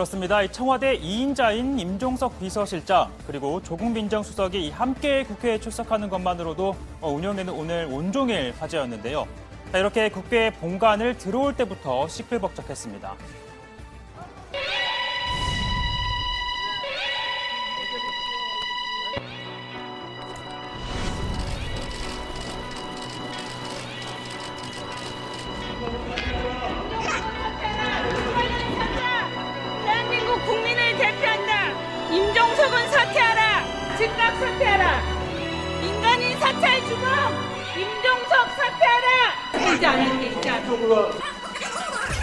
그렇습니다. 이 청와대 2인자인 임종석 비서실장 그리고 조국 민정수석이 함께 국회에 출석하는 것만으로도 운영에는 오늘 온종일 화제였는데요. 자, 이렇게 국회 본관을 들어올 때부터 시끌벅적했습니다. 대한민국 국민을 대표한다. 임종석은 사퇴하라. 즉각 사퇴하라. 민간인 사찰 주범 임종석 사퇴하라. 이제 안 할게 이제 안 할게.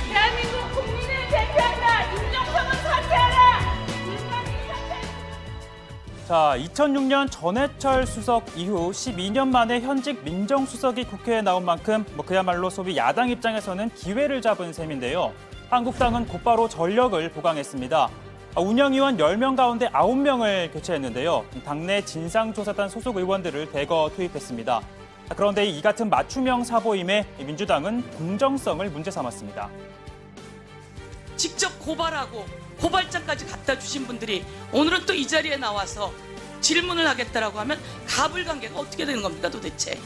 대한민국 국민을 대표한다. 임종석은 사퇴하라. 민간인 사찰. 자, 2006년 전해철 수석 이후 12년 만에 현직 민정수석이 국회에 나온 만큼 그야말로 소위 야당 입장에서는 기회를 잡은 셈인데요. 한국당은 곧바로 전력을 보강했습니다. 운영위원 10명 가운데 9명을 교체했는데요. 당내 진상조사단 소속 의원들을 대거 투입했습니다. 그런데 이 같은 맞춤형 사보임에 민주당은 공정성을 문제 삼았습니다. 직접 고발하고 고발장까지 갖다 주신 분들이 오늘은 또 이 자리에 나와서 질문을 하겠다라고 하면 가불관계가 어떻게 되는 겁니까 도대체?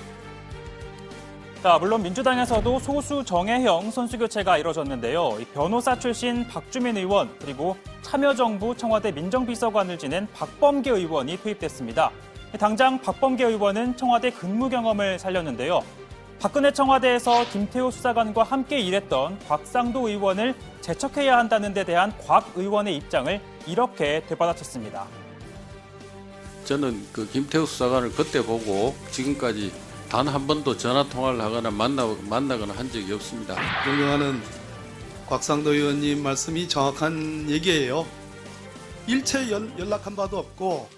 자, 물론 민주당에서도 소수 정예형 선수 교체가 이뤄졌는데요. 변호사 출신 박주민 의원 그리고 참여정부 청와대 민정비서관을 지낸 박범계 의원이 투입됐습니다. 당장 박범계 의원은 청와대 근무 경험을 살렸는데요. 박근혜 청와대에서 김태호 수사관과 함께 일했던 곽상도 의원을 제척해야 한다는 데 대한 곽 의원의 입장을 이렇게 되받아쳤습니다. 저는 그 김태우 수사관을 그때 보고 지금까지 단 한 번도 전화 통화를 하거나 만나거나 한 적이 없습니다. 존경하는 곽상도 의원님 말씀이 정확한 얘기예요. 일체 연락한 바도 없고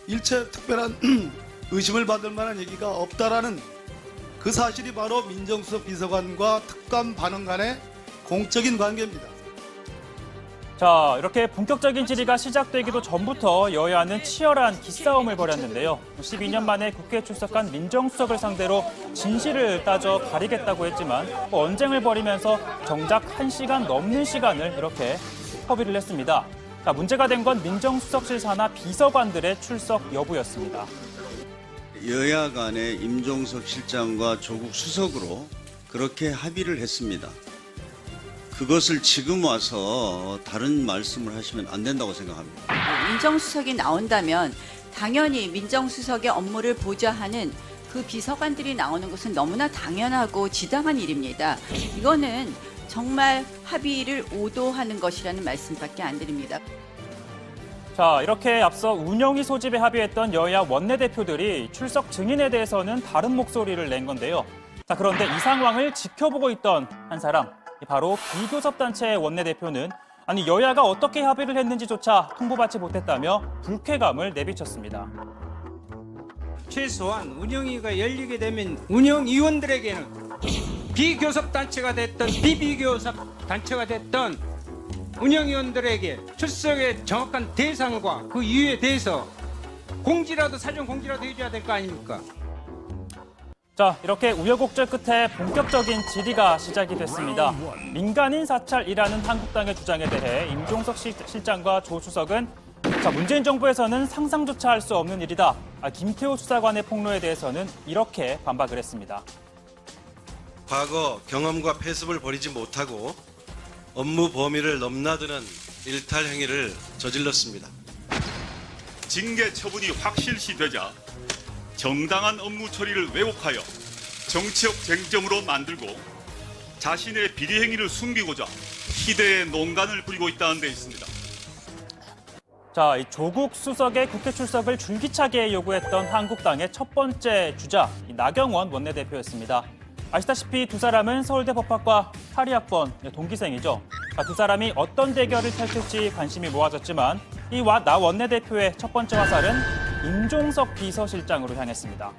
일체 특별한 의심을 받을 만한 얘기가 없다라는 그 사실이 바로 민정수석 비서관과 특감 반원 간의 공적인 관계입니다. 자, 이렇게 본격적인 질의가 시작되기도 전부터 여야는 치열한 기싸움을 벌였는데요. 12년 만에 국회에 출석한 민정수석을 상대로 진실을 따져 가리겠다고 했지만 언쟁을 벌이면서 정작 1시간 넘는 시간을 이렇게 허비를 했습니다. 자, 문제가 된 건 민정수석실 산하 비서관들의 출석 여부였습니다. 여야 간의 임종석 실장과 조국 수석으로 그렇게 합의를 했습니다. 그것을 지금 와서 다른 말씀을 하시면 안 된다고 생각합니다. 민정수석이 나온다면 당연히 민정수석의 업무를 보좌하는 그 비서관들이 나오는 것은 너무나 당연하고 지당한 일입니다. 이거는 정말 합의를 오도하는 것이라는 말씀밖에 안 드립니다. 자, 이렇게 앞서 운영위 소집에 합의했던 여야 원내대표들이 출석 증인에 대해서는 다른 목소리를 낸 건데요. 자, 그런데 이 상황을 지켜보고 있던 한 사람, 바로 비교섭단체 원내대표는 아니 여야가 어떻게 합의를 했는지조차 통보받지 못했다며 불쾌감을 내비쳤습니다. 최소한 운영위가 열리게 되면 운영위원들에게는 비교섭단체가 됐던 비비교섭단체가 됐던 운영위원들에게 출석의 정확한 대상과 그 이유에 대해서 사전 공지라도 해줘야 될 거 아닙니까? 자, 이렇게 우여곡절 끝에 본격적인 질의가 시작이 됐습니다. 민간인 사찰이라는 한국당의 주장에 대해 임종석 실장과 조 수석은 문재인 정부에서는 상상조차 할 수 없는 일이다. 김태호 수사관의 폭로에 대해서는 이렇게 반박을 했습니다. 과거 경험과 패습을 버리지 못하고 업무 범위를 넘나드는 일탈 행위를 저질렀습니다. 징계 처분이 확실시되자 정당한 업무 처리를 왜곡하여 정치적 쟁점으로 만들고 자신의 비리 행위를 숨기고자 희대의 농간을 부리고 있다는 데 있습니다. 자, 이 조국 수석의 국회 출석을 줄기차게 요구했던 한국당의 첫 번째 주자 나경원 원내대표였습니다. 아시다시피 두 사람은 서울대 법학과 82학번 동기생이죠. 두 사람이 어떤 대결을 펼칠지 관심이 모아졌지만 나 원내대표의 첫 번째 화살은 임종석 비서실장으로 향했습니다.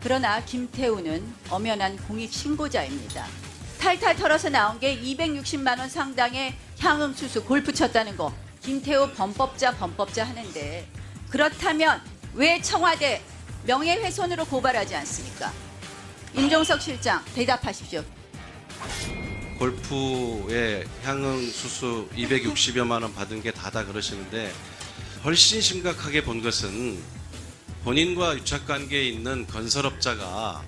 그러나 김태우는 엄연한 공익신고자입니다. 탈탈 털어서 나온 게 260만 원 상당의 향응수수 골프 쳤다는 거. 김태우 범법자 하는데 그렇다면 왜 청와대 명예훼손으로 고발하지 않습니까? 임종석 실장 대답하십시오. 골프의 향응 수수 260여만 원 받은 게 다다 그러시는데 훨씬 심각하게 본 것은 본인과 유착관계에 있는 건설업자가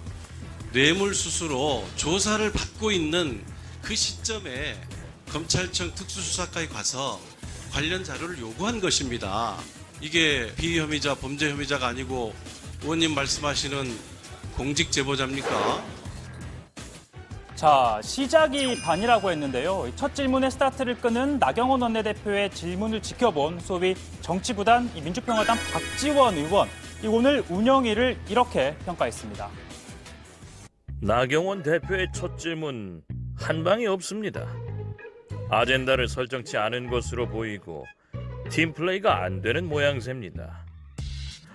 뇌물수수로 조사를 받고 있는 그 시점에 검찰청 특수수사과에 가서 관련 자료를 요구한 것입니다. 이게 비혐의자, 범죄 혐의자가 아니고 의원님 말씀하시는 공직 제보자입니까? 자, 시작이 반이라고 했는데요. 첫 질문의 스타트를 끄는 나경원 원내대표의 질문을 지켜본 소위 정치구단 민주평화당 박지원 의원. 오늘 운영위를 이렇게 평가했습니다. 나경원 대표의 첫 질문 한 방이 없습니다. 아젠다를 설정치 않은 것으로 보이고 팀플레이가 안 되는 모양새입니다.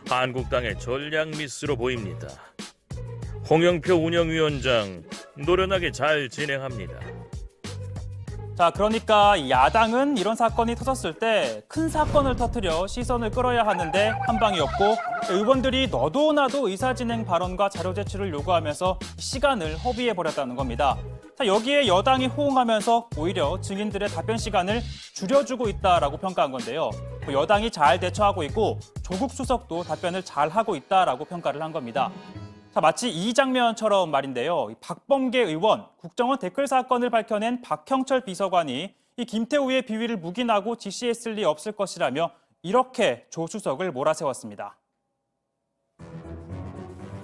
한국당의 전략 미스로 보입니다. 홍영표 운영위원장 노련하게 잘 진행합니다. 자, 그러니까 야당은 이런 사건이 터졌을 때 큰 사건을 터뜨려 시선을 끌어야 하는데 한 방이 없고 의원들이 너도 나도 의사진행 발언과 자료 제출을 요구하면서 시간을 허비해버렸다는 겁니다. 자, 여기에 여당이 호응하면서 오히려 증인들의 답변 시간을 줄여주고 있다라고 평가한 건데요. 여당이 잘 대처하고 있고 조국 수석도 답변을 잘하고 있다라고 평가를 한 겁니다. 자, 마치 이 장면처럼 말인데요. 박범계 의원, 국정원 댓글 사건을 밝혀낸 박형철 비서관이 이 김태우의 비위를 묵인하고 지시했을 리 없을 것이라며 이렇게 조 수석을 몰아세웠습니다.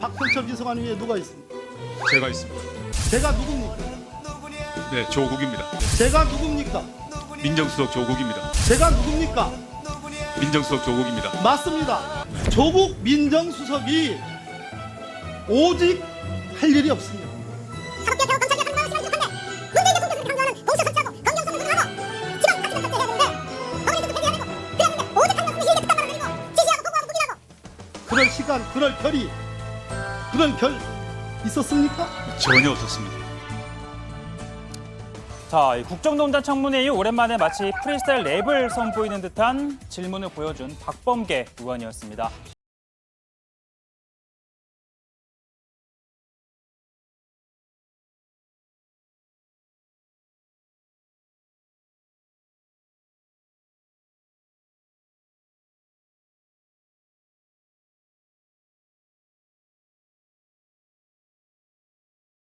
박형철 비서관 위에 누가 있습니까? 제가 있습니다. 제가 누굽니까? 네, 조국입니다. 제가 누굽니까? 민정수석 조국입니다. 제가 누굽니까? 민정수석 조국입니다. 맞습니다. 조국 민정수석이 오직 할 일이 없습니다. 그럴 시간, 그럴 결이, 그런 결 있었습니까? 전혀 없었습니다. 자, 이 국정농단 청문회 이후 오랜만에 마치 프리스타일 랩을 선보이는 듯한 질문을 보여준 박범계 의원이었습니다.